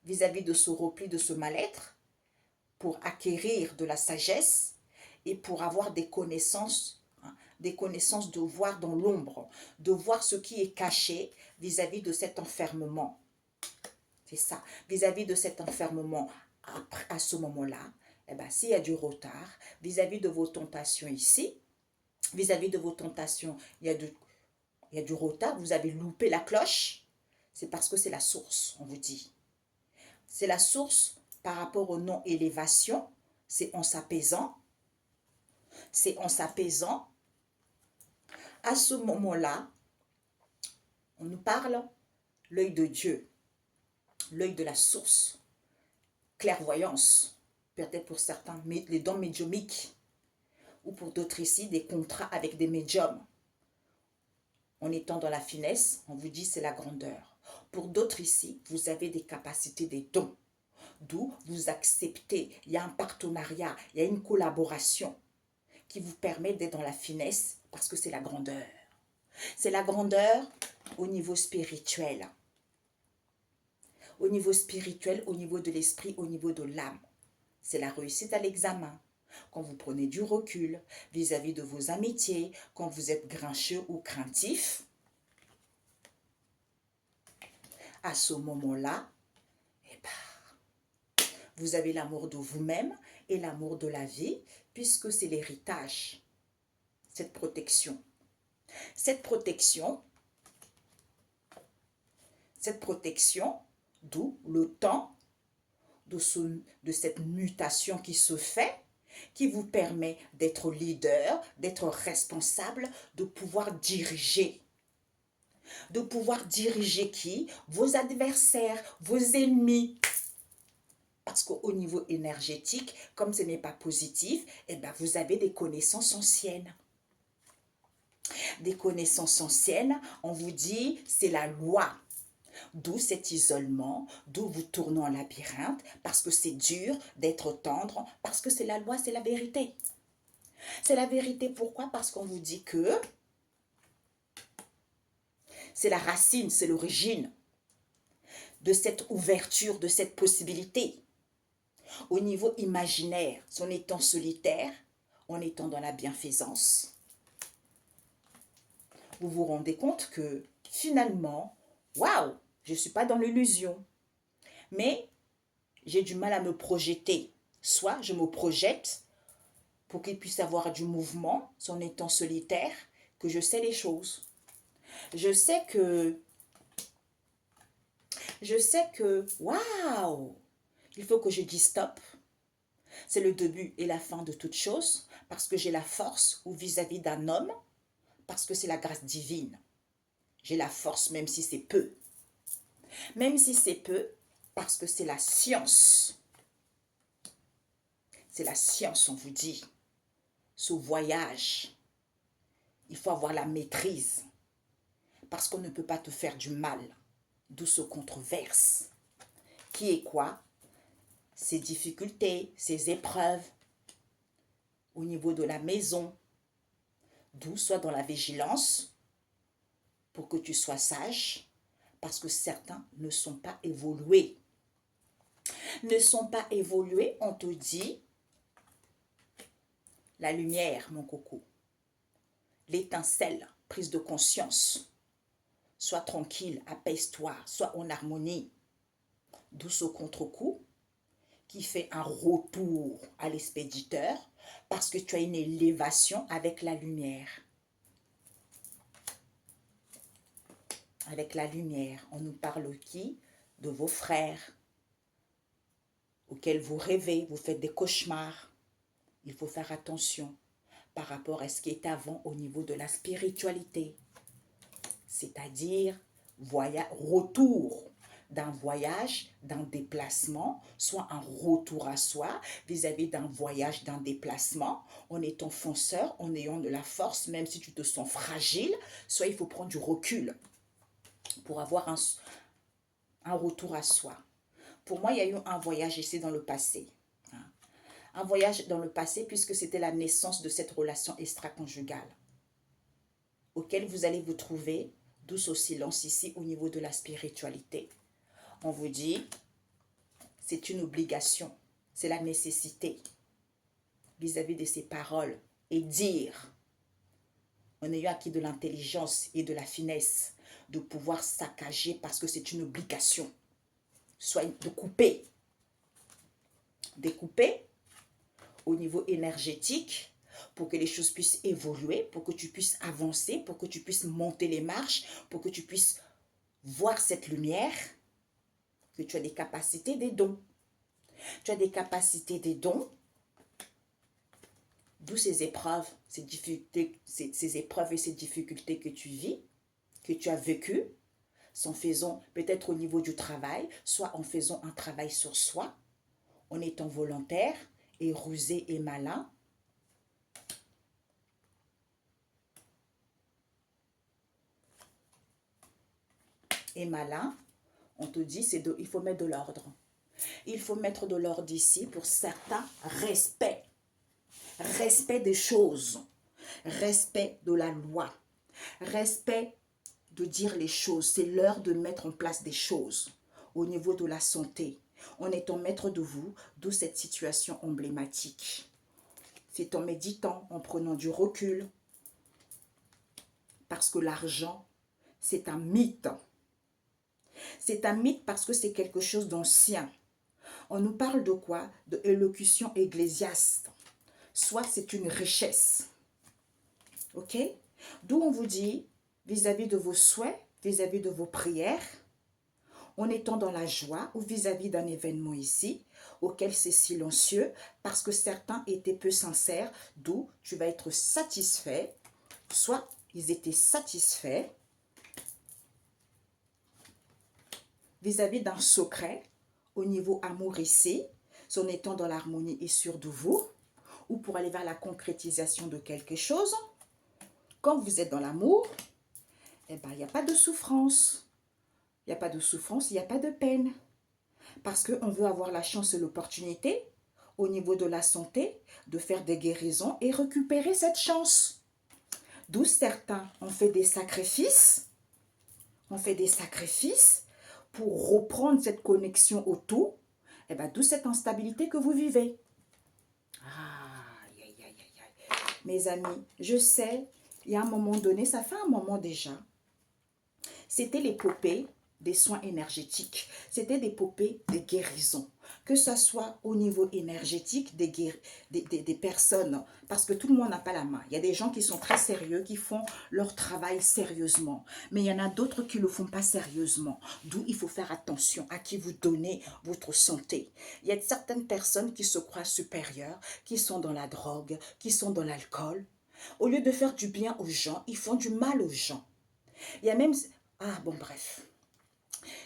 vis-à-vis de ce repli, de ce mal-être, pour acquérir de la sagesse et pour avoir des connaissances de voir dans l'ombre, de voir ce qui est caché vis-à-vis de cet enfermement. C'est ça, vis-à-vis de cet enfermement, à ce moment-là, eh ben, s'il y a du retard, vis-à-vis de vos tentations ici, vis-à-vis de vos tentations, il y a du retard, vous avez loupé la cloche, c'est parce que c'est la source, on vous dit. C'est la source par rapport au non-élévation, c'est en s'apaisant. C'est en s'apaisant. À ce moment-là, on nous parle l'œil de Dieu, l'œil de la source, clairvoyance, peut-être pour certains, les dons médiumiques, ou pour d'autres ici, des contrats avec des médiums. En étant dans la finesse, on vous dit c'est la grandeur. Pour d'autres ici, vous avez des capacités, des dons. D'où vous acceptez, il y a un partenariat, il y a une collaboration qui vous permet d'être dans la finesse parce que c'est la grandeur. C'est la grandeur au niveau spirituel. Au niveau spirituel, au niveau de l'esprit, au niveau de l'âme. C'est la réussite à l'examen. Quand vous prenez du recul vis-à-vis de vos amitiés, quand vous êtes grincheux ou craintif, à ce moment-là, eh ben, vous avez l'amour de vous-même et l'amour de la vie, puisque c'est l'héritage, cette protection. Cette protection, d'où le temps de cette mutation qui se fait, qui vous permet d'être leader, d'être responsable, de pouvoir diriger. De pouvoir diriger qui? Vos adversaires, vos ennemis. Parce qu'au niveau énergétique, comme ce n'est pas positif, eh ben vous avez des connaissances anciennes. Des connaissances anciennes, on vous dit c'est la loi. D'où cet isolement, d'où vous tournez en labyrinthe, parce que c'est dur d'être tendre, parce que c'est la loi, c'est la vérité. C'est la vérité, pourquoi? Parce qu'on vous dit que c'est la racine, c'est l'origine de cette ouverture, de cette possibilité. Au niveau imaginaire, en étant solitaire, en étant dans la bienfaisance, vous vous rendez compte que finalement, waouh, je ne suis pas dans l'illusion. Mais j'ai du mal à me projeter. Soit je me projette pour qu'il puisse avoir du mouvement, en étant solitaire, que je sais les choses. Je sais que, waouh, il faut que je dise stop. C'est le début et la fin de toute chose, parce que j'ai la force ou vis-à-vis d'un homme, parce que c'est la grâce divine. J'ai la force même si c'est peu. Même si c'est peu, parce que c'est la science. C'est la science, on vous dit. Ce voyage, il faut avoir la maîtrise. Parce qu'on ne peut pas te faire du mal. D'où ce controverse. Qui est quoi? Ces difficultés, ces épreuves au niveau de la maison. D'où sois dans la vigilance pour que tu sois sage. Parce que certains ne sont pas évolués. Ne sont pas évolués, on te dit la lumière, mon coco. L'étincelle, prise de conscience. Sois tranquille, apaise-toi, sois en harmonie. D'où ce contre-coup qui fait un retour à l'expéditeur parce que tu as une élévation avec la lumière. Avec la lumière, on nous parle qui? De vos frères auxquels vous rêvez, vous faites des cauchemars. Il faut faire attention par rapport à ce qui est avant au niveau de la spiritualité. C'est-à-dire retour d'un voyage, d'un déplacement, soit un retour à soi vis-à-vis d'un voyage, d'un déplacement, en étant fonceur, en ayant de la force, même si tu te sens fragile, soit il faut prendre du recul pour avoir un retour à soi. Pour moi, il y a eu un voyage ici dans le passé. Un voyage dans le passé puisque c'était la naissance de cette relation extra-conjugale auquel vous allez vous trouver, douce au silence ici au niveau de la spiritualité. On vous dit, c'est une obligation, c'est la nécessité vis-à-vis de ces paroles et dire, en ayant acquis de l'intelligence et de la finesse, de pouvoir saccager parce que c'est une obligation, soit de couper, découper au niveau énergétique pour que les choses puissent évoluer, pour que tu puisses avancer, pour que tu puisses monter les marches, pour que tu puisses voir cette lumière, que tu as des capacités, des dons. Tu as des capacités, des dons, d'où ces épreuves, ces difficultés, ces épreuves et ces difficultés que tu vis, que tu as vécues, en faisant peut-être au niveau du travail, soit en faisant un travail sur soi, en étant volontaire et rusé et malin. Et malin, on te dit, il faut mettre de l'ordre. Il faut mettre de l'ordre ici pour certains, respect. Respect des choses. Respect de la loi. Respect de dire les choses. C'est l'heure de mettre en place des choses au niveau de la santé. En étant maître de vous, d'où cette situation emblématique. C'est en méditant, en prenant du recul. Parce que l'argent, c'est un mythe. C'est un mythe parce que c'est quelque chose d'ancien. On nous parle de quoi? De élocution ecclésiaste. Soit c'est une richesse. Ok? D'où on vous dit, vis-à-vis de vos souhaits, vis-à-vis de vos prières, en étant dans la joie ou vis-à-vis d'un événement ici, auquel c'est silencieux, parce que certains étaient peu sincères, d'où tu vas être satisfait, soit ils étaient satisfaits vis-à-vis d'un secret, au niveau amour ici, en étant dans l'harmonie et sûr de vous, ou pour aller vers la concrétisation de quelque chose, quand vous êtes dans l'amour, eh ben, il n'y a pas de souffrance. Il n'y a pas de souffrance, il n'y a pas de peine. Parce qu'on veut avoir la chance et l'opportunité, au niveau de la santé, de faire des guérisons et récupérer cette chance. D'où certains ont fait des sacrifices. On fait des sacrifices pour reprendre cette connexion au tout. Et bien, d'où cette instabilité que vous vivez. Aïe, aïe, aïe, aïe. Mes amis, je sais, il y a un moment donné, ça fait un moment déjà, c'était l'épopée des soins énergétiques. C'était l'épopée des guérisons. Que ce soit au niveau énergétique des personnes, parce que tout le monde n'a pas la main. Il y a des gens qui sont très sérieux, qui font leur travail sérieusement. Mais il y en a d'autres qui ne le font pas sérieusement. D'où il faut faire attention à qui vous donnez votre santé. Il y a certaines personnes qui se croient supérieures, qui sont dans la drogue, qui sont dans l'alcool. Au lieu de faire du bien aux gens, ils font du mal aux gens. Il y a même... Ah bon, bref.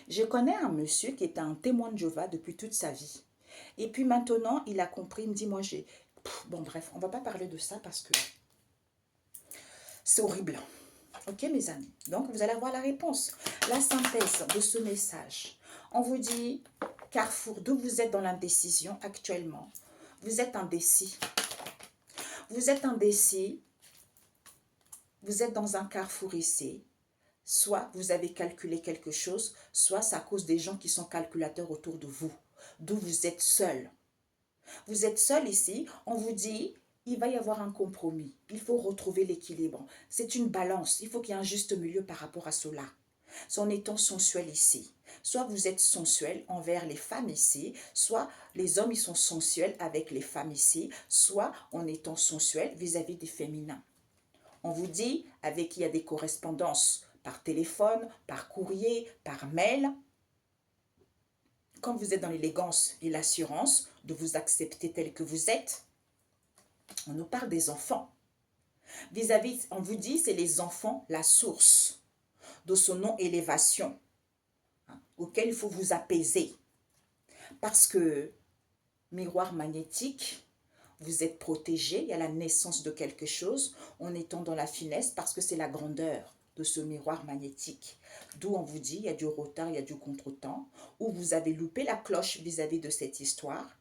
Je connais un monsieur qui était un témoin de Jéhovah depuis toute sa vie. Et puis maintenant, il a compris, il me dit, moi j'ai... Bon, bref, on ne va pas parler de ça parce que c'est horrible. Ok, mes amis? Donc, vous allez avoir la réponse. La synthèse de ce message. On vous dit, Carrefour, d'où vous êtes dans l'indécision actuellement. Vous êtes indécis. Vous êtes indécis. Vous êtes dans un carrefour ici. Soit vous avez calculé quelque chose, soit c'est à cause des gens qui sont calculateurs autour de vous. D'où vous êtes seul. Vous êtes seul ici, on vous dit, il va y avoir un compromis. Il faut retrouver l'équilibre. C'est une balance. Il faut qu'il y ait un juste milieu par rapport à cela. En étant sensuel ici. Soit vous êtes sensuel envers les femmes ici, soit les hommes ils sont sensuels avec les femmes ici, soit en étant sensuel vis-à-vis des féminins. On vous dit, avec qui il y a des correspondances, par téléphone, par courrier, par mail. Quand vous êtes dans l'élégance et l'assurance de vous accepter tel que vous êtes, on nous parle des enfants. Vis-à-vis, on vous dit, c'est les enfants la source de son non-élévation, auquel il faut vous apaiser. Parce que, miroir magnétique, vous êtes protégé, il y a la naissance de quelque chose, en étant dans la finesse, parce que c'est la grandeur de ce miroir magnétique. D'où on vous dit, il y a du retard, il y a du contretemps, où vous avez loupé la cloche vis-à-vis de cette histoire.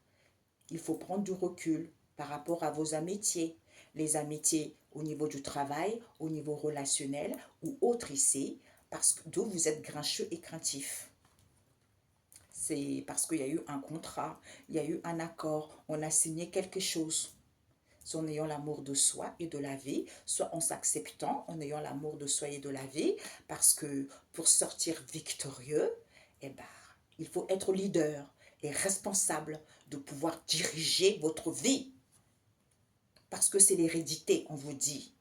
Il faut prendre du recul par rapport à vos amitiés. Les amitiés au niveau du travail, au niveau relationnel ou autre ici, parce que d'où vous êtes grincheux et craintif. C'est parce qu'il y a eu un contrat, il y a eu un accord, on a signé quelque chose. Soit en ayant l'amour de soi et de la vie, soit en s'acceptant, en ayant l'amour de soi et de la vie, parce que pour sortir victorieux, eh ben, il faut être leader et responsable de pouvoir diriger votre vie. Parce que c'est l'hérédité, on vous dit,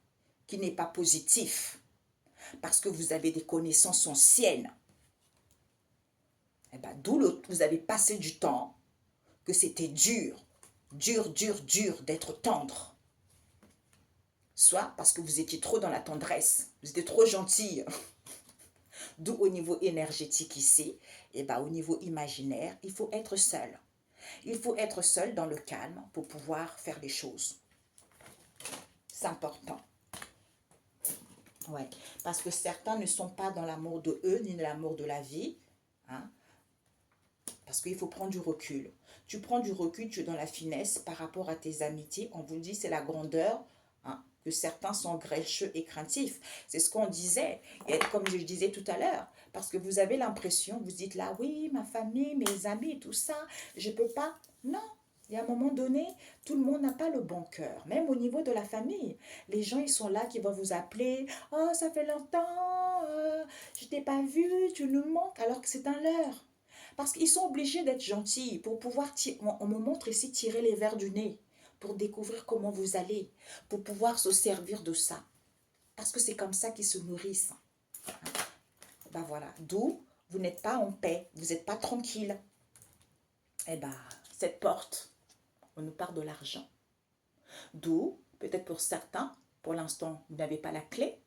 qui n'est pas positif. Parce que vous avez des connaissances anciennes. Eh ben, d'où vous avez passé du temps, que c'était dur, dur d'être tendre. Soit parce que vous étiez trop dans la tendresse, vous étiez trop gentille. D'où au niveau énergétique ici, et ben au niveau imaginaire, il faut être seul. Il faut être seul dans le calme pour pouvoir faire des choses. C'est important. Ouais, parce que certains ne sont pas dans l'amour de eux, ni dans l'amour de la vie. Hein? Parce qu'il faut prendre du recul. Tu prends du recul, tu es dans la finesse par rapport à tes amitiés. On vous dit c'est la grandeur, hein, que certains sont grincheux et craintifs. C'est ce qu'on disait, et comme je disais tout à l'heure. Parce que vous avez l'impression, vous dites là, oui, ma famille, mes amis, tout ça, je ne peux pas. Non, il y a un moment donné, tout le monde n'a pas le bon cœur. Même au niveau de la famille. Les gens, ils sont là qui vont vous appeler. Oh, ça fait longtemps, je t'ai pas vu, tu nous manques, alors que c'est un leurre. Parce qu'ils sont obligés d'être gentils pour pouvoir, on me montre ici, tirer les verres du nez pour découvrir comment vous allez, pour pouvoir se servir de ça. Parce que c'est comme ça qu'ils se nourrissent. Ben voilà, d'où vous n'êtes pas en paix, vous n'êtes pas tranquille. Eh ben, cette porte, on nous parle de l'argent. D'où, peut-être pour certains, pour l'instant, vous n'avez pas la clé.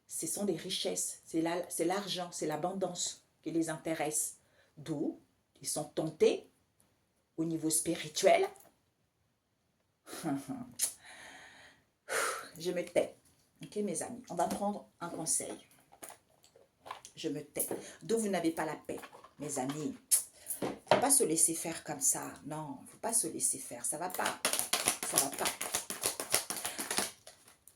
Ce sont des richesses, c'est l'argent, c'est l'abondance qui les intéresse. D'où ils sont tentés au niveau spirituel. Je me tais. Ok, mes amis, on va prendre un conseil. Je me tais. D'où vous n'avez pas la paix, mes amis. Faut pas se laisser faire comme ça. Non, faut pas se laisser faire. Ça va pas. Ça va pas.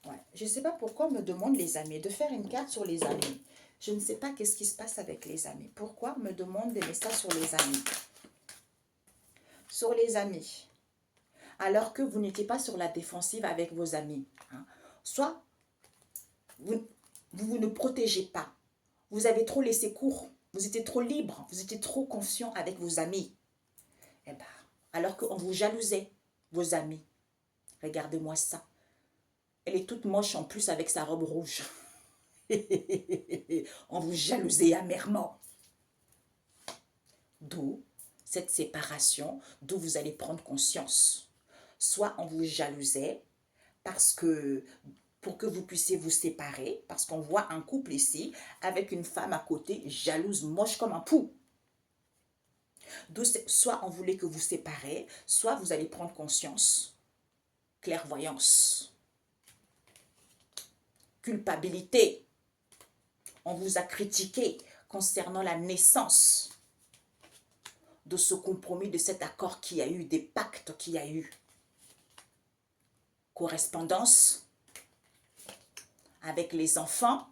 Ouais. Je ne sais pas pourquoi on me demande les amis, de faire une carte sur les amis. Je ne sais pas qu'est-ce qui se passe avec les amis. Pourquoi on me demande des messages sur les amis? Sur les amis. Alors que vous n'étiez pas sur la défensive avec vos amis. Hein. Soit vous ne protégez pas. Vous avez trop laissé court. Vous étiez trop libre. Vous étiez trop confiant avec vos amis. Eh ben, alors qu'on vous jalousait, vos amis. Regardez-moi ça. Elle est toute moche en plus avec sa robe rouge. On vous jalousait amèrement. D'où cette séparation, d'où vous allez prendre conscience. Soit on vous jalousait parce que pour que vous puissiez vous séparer, parce qu'on voit un couple ici avec une femme à côté jalouse, moche comme un pou. Soit on voulait que vous séparez, soit vous allez prendre conscience, clairvoyance, culpabilité. On vous a critiqué concernant la naissance de ce compromis, de cet accord qu'il y a eu, des pactes qu'il y a eu. Correspondance avec les enfants,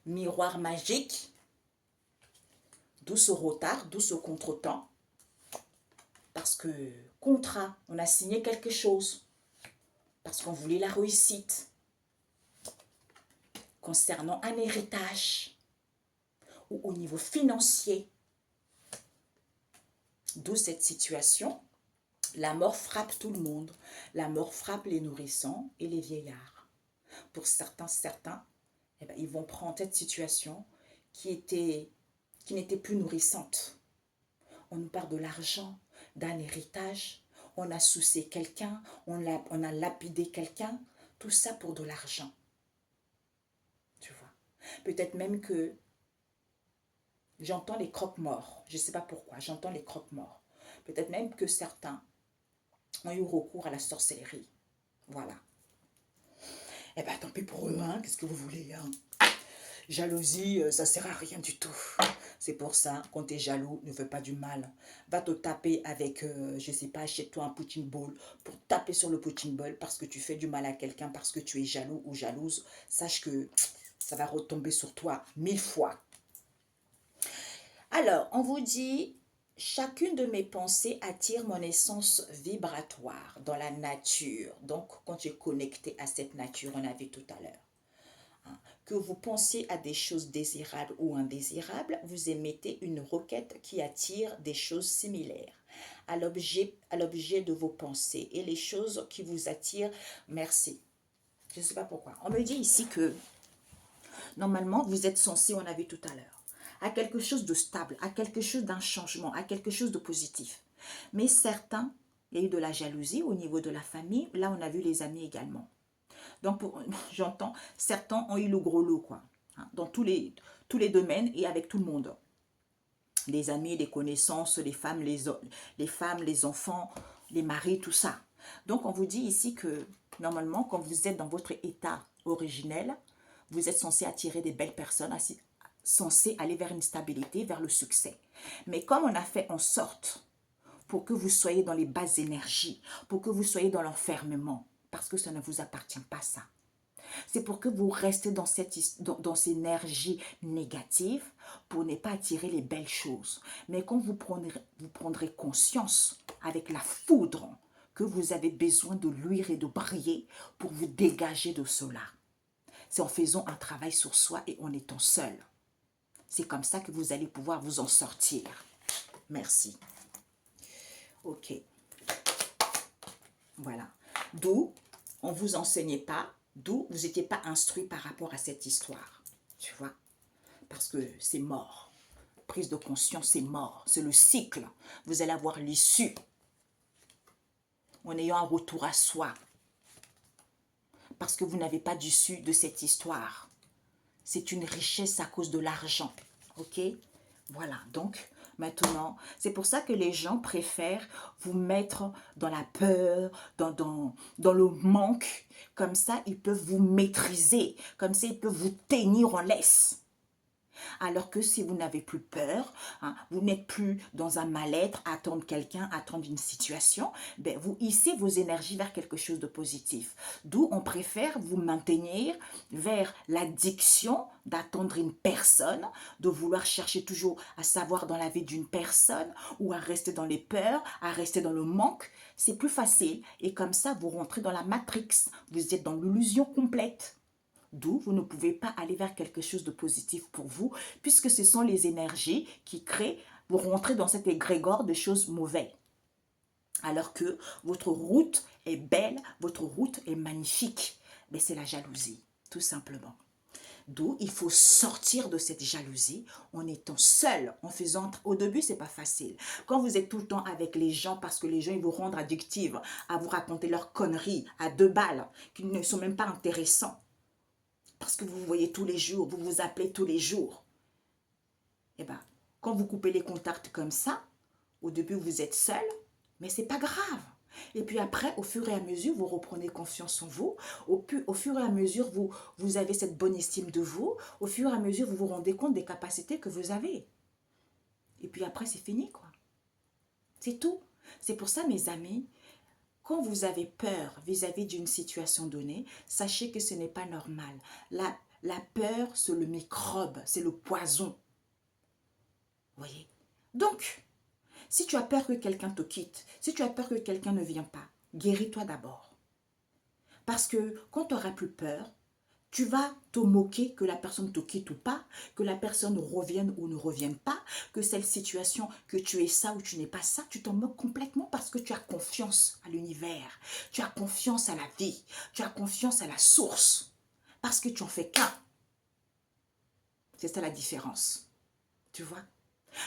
miroir magique, d'où ce retard, d'où ce contretemps. Parce que contrat, on a signé quelque chose, parce qu'on voulait la réussite. Concernant un héritage, ou au niveau financier. D'où cette situation. La mort frappe tout le monde. La mort frappe les nourrissons et les vieillards. Pour certains, eh ben, ils vont prendre cette situation qui n'était plus nourrissante. On nous parle de l'argent, d'un héritage. On a soucié quelqu'un, on a lapidé quelqu'un. Tout ça pour de l'argent. Tu vois. Peut-être même que j'entends les croque-morts. Je ne sais pas pourquoi, j'entends les croque-morts. Peut-être même que certains ont eu recours à la sorcellerie. Voilà. Eh bien, tant pis pour eux, hein. Qu'est-ce que vous voulez, hein? Jalousie, ça ne sert à rien du tout. C'est pour ça, quand tu es jaloux, ne fais pas du mal. Va te taper avec, je ne sais pas, achète-toi un punching ball pour taper sur le punching ball parce que tu fais du mal à quelqu'un, parce que tu es jaloux ou jalouse. Sache que ça va retomber sur toi 1000 fois. Alors, on vous dit, chacune de mes pensées attire mon essence vibratoire dans la nature. Donc, quand tu es connecté à cette nature, on a vu tout à l'heure. Que vous pensiez à des choses désirables ou indésirables, vous émettez une requête qui attire des choses similaires à l'objet de vos pensées et les choses qui vous attirent. Merci. Je ne sais pas pourquoi. On me dit ici que normalement, vous êtes censé, on a vu tout à l'heure, à quelque chose de stable, à quelque chose d'un changement, à quelque chose de positif. Mais certains, il y a eu de la jalousie au niveau de la famille. Là, on a vu les amis également. Donc, j'entends, certains ont eu le gros lot, quoi. Hein, dans tous les domaines et avec tout le monde. Les amis, les connaissances, les femmes, les enfants, les maris, tout ça. Donc, on vous dit ici que, normalement, quand vous êtes dans votre état originel, vous êtes censé attirer des belles personnes, censé aller vers une stabilité, vers le succès. Mais comme on a fait en sorte pour que vous soyez dans les basses énergies, pour que vous soyez dans l'enfermement, parce que ça ne vous appartient pas, ça. C'est pour que vous restez dans cette énergie négative pour ne pas attirer les belles choses. Mais quand vous prendrez conscience avec la foudre que vous avez besoin de luire et de briller pour vous dégager de cela. C'est en faisant un travail sur soi et en étant seul. C'est comme ça que vous allez pouvoir vous en sortir. Merci. Ok. Voilà. D'où on ne vous enseignait pas, d'où vous n'étiez pas instruit par rapport à cette histoire. Tu vois? Parce que c'est mort. Prise de conscience, c'est mort. C'est le cycle. Vous allez avoir l'issue. En ayant un retour à soi. Parce que vous n'avez pas d'issue de cette histoire. C'est une richesse à cause de l'argent. Ok? Voilà. Donc, maintenant. C'est pour ça que les gens préfèrent vous mettre dans la peur, dans le manque. Comme ça, ils peuvent vous maîtriser. Comme ça, ils peuvent vous tenir en laisse. Alors que si vous n'avez plus peur, hein, vous n'êtes plus dans un mal-être, attendre quelqu'un, attendre une situation, ben vous hissez vos énergies vers quelque chose de positif. D'où on préfère vous maintenir vers l'addiction d'attendre une personne, de vouloir chercher toujours à savoir dans la vie d'une personne ou à rester dans les peurs, à rester dans le manque. C'est plus facile et comme ça, vous rentrez dans la matrix. Vous êtes dans l'illusion complète. D'où vous ne pouvez pas aller vers quelque chose de positif pour vous, puisque ce sont les énergies qui créent, vous rentrez dans cet égrégore de choses mauvaises. Alors que votre route est belle, votre route est magnifique. Mais c'est la jalousie, tout simplement. D'où il faut sortir de cette jalousie en étant seul, en faisant... Au début, c'est pas facile. Quand vous êtes tout le temps avec les gens, parce que les gens ils vous rendent addictive, à vous raconter leurs conneries à 2 balles, qui ne sont même pas intéressants, parce que vous vous voyez tous les jours, vous vous appelez tous les jours. Eh bien, quand vous coupez les contacts comme ça, au début vous êtes seul, mais c'est pas grave. Et puis après, au fur et à mesure, vous reprenez confiance en vous. Au fur et à mesure, vous avez cette bonne estime de vous. Au fur et à mesure, vous vous rendez compte des capacités que vous avez. Et puis après, c'est fini, quoi. C'est tout. C'est pour ça, mes amis, quand vous avez peur vis-à-vis d'une situation donnée, sachez que ce n'est pas normal. La peur, c'est le microbe, c'est le poison. Vous voyez? Donc, si tu as peur que quelqu'un te quitte, si tu as peur que quelqu'un ne vienne pas, guéris-toi d'abord. Parce que quand tu n'auras plus peur, tu vas te moquer que la personne te quitte ou pas, que la personne revienne ou ne revienne pas, que cette situation, que tu es ça ou tu n'es pas ça, tu t'en moques complètement parce que tu as confiance à l'univers, tu as confiance à la vie, tu as confiance à la source, parce que tu en fais qu'un. C'est ça la différence, tu vois?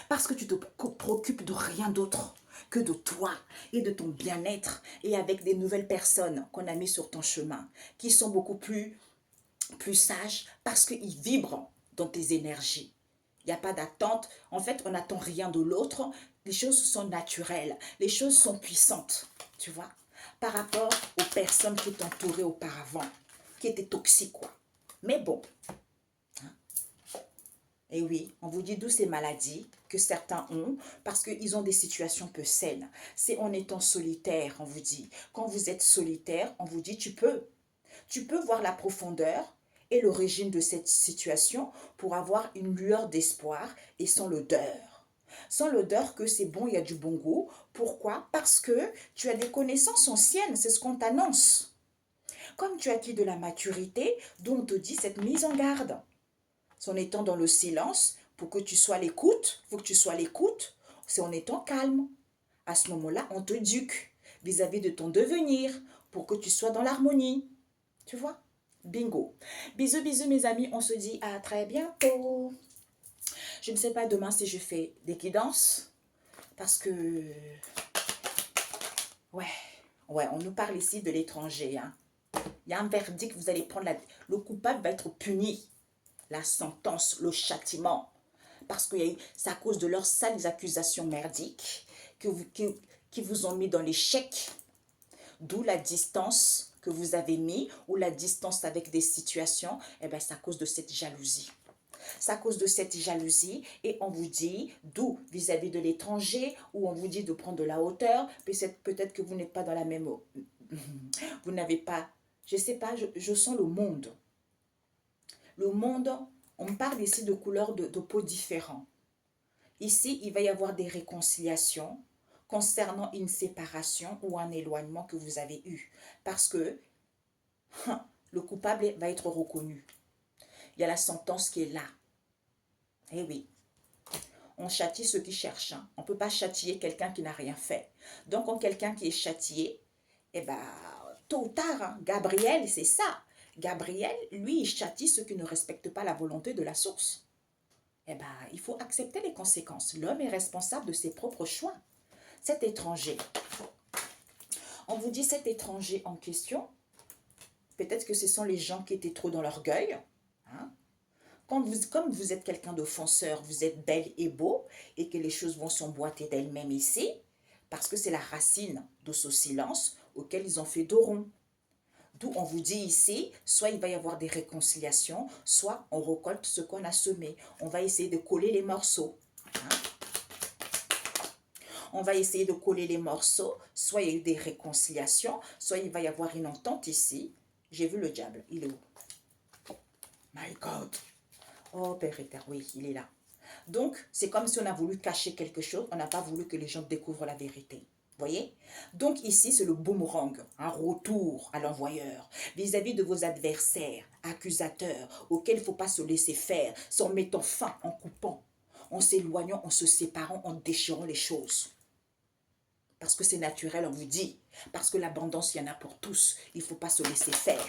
Parce que tu te préoccupes de rien d'autre que de toi et de ton bien-être et avec des nouvelles personnes qu'on a mis sur ton chemin, qui sont beaucoup plus sages parce qu'ils vibrent dans tes énergies. Il n'y a pas d'attente. En fait, on n'attend rien de l'autre. Les choses sont naturelles. Les choses sont puissantes, tu vois, par rapport aux personnes qui t'entouraient auparavant, qui étaient toxiques, quoi. Mais bon, et oui, on vous dit d'où ces maladies que certains ont, parce qu'ils ont des situations peu saines. C'est en étant solitaire, on vous dit. Quand vous êtes solitaire, on vous dit tu peux. Tu peux voir la profondeur et l'origine de cette situation pour avoir une lueur d'espoir et sans l'odeur. Sans l'odeur que c'est bon, il y a du bon goût. Pourquoi? Parce que tu as des connaissances anciennes, c'est ce qu'on t'annonce. Comme tu as acquis de la maturité, dont on te dit cette mise en garde. En étant dans le silence, pour que tu sois à l'écoute, il faut que tu sois à l'écoute, c'est en étant calme. À ce moment-là, on te éduque vis-à-vis de ton devenir, pour que tu sois dans l'harmonie. Tu vois? Bingo. Bisous, bisous mes amis, on se dit à très bientôt. Je ne sais pas demain si je fais des guidances, parce que... Ouais, on nous parle ici de l'étranger. Hein. Il y a un verdict, vous allez prendre le coupable va être puni. La sentence, le châtiment. Parce que c'est à cause de leurs sales accusations merdiques qui vous ont mis dans l'échec. D'où la distance que vous avez mis, ou la distance avec des situations, eh bien c'est à cause de cette jalousie. C'est à cause de cette jalousie et on vous dit, d'où vis-à-vis de l'étranger, ou on vous dit de prendre de la hauteur, peut-être que vous n'êtes pas dans la même... Vous n'avez pas... Je ne sais pas, je sens le monde. Le monde, on parle ici de couleurs de peau différentes. Ici, il va y avoir des réconciliations concernant une séparation ou un éloignement que vous avez eu. Parce que le coupable va être reconnu. Il y a la sentence qui est là. Eh oui, on châtie ceux qui cherchent. Hein. On ne peut pas châtier quelqu'un qui n'a rien fait. Donc, quand quelqu'un qui est châtié, eh ben, tôt ou tard, hein, Gabriel, c'est ça. Gabriel, lui, il châtie ceux qui ne respectent pas la volonté de la source. Eh bien, il faut accepter les conséquences. L'homme est responsable de ses propres choix. Cet étranger, on vous dit cet étranger en question, peut-être que ce sont les gens qui étaient trop dans l'orgueil, hein, Comme vous êtes quelqu'un de fonceur, vous êtes belle et beau, et que les choses vont s'emboîter d'elles-mêmes ici, parce que c'est la racine de ce silence auquel ils ont fait dos rond. D'où on vous dit ici, soit il va y avoir des réconciliations, soit on récolte ce qu'on a semé. On va essayer de coller les morceaux. Hein. On va essayer de coller les morceaux, soit il y a eu des réconciliations, soit il va y avoir une entente ici. J'ai vu le diable, il est où? My God! Oh, Père éternel, oui, il est là. Donc, c'est comme si on a voulu cacher quelque chose, on n'a pas voulu que les gens découvrent la vérité. Voyez? Donc ici, c'est le boomerang, un retour à l'envoyeur, vis-à-vis de vos adversaires, accusateurs, auxquels il ne faut pas se laisser faire, c'est en mettant fin, en coupant, en s'éloignant, en se séparant, en déchirant les choses. Parce que c'est naturel, on vous dit. Parce que l'abondance, il y en a pour tous. Il ne faut pas se laisser faire.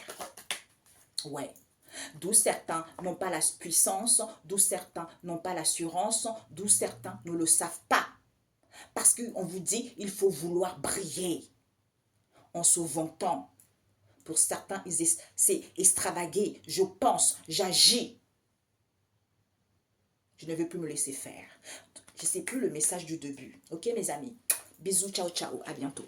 Ouais. D'où certains n'ont pas la puissance, d'où certains n'ont pas l'assurance, d'où certains ne le savent pas. Parce qu'on vous dit, il faut vouloir briller en se vantant. Pour certains, c'est extravaguer. Je pense, j'agis. Je ne veux plus me laisser faire. Je ne sais plus le message du début. Ok, mes amis? Bisous, ciao, ciao. À bientôt.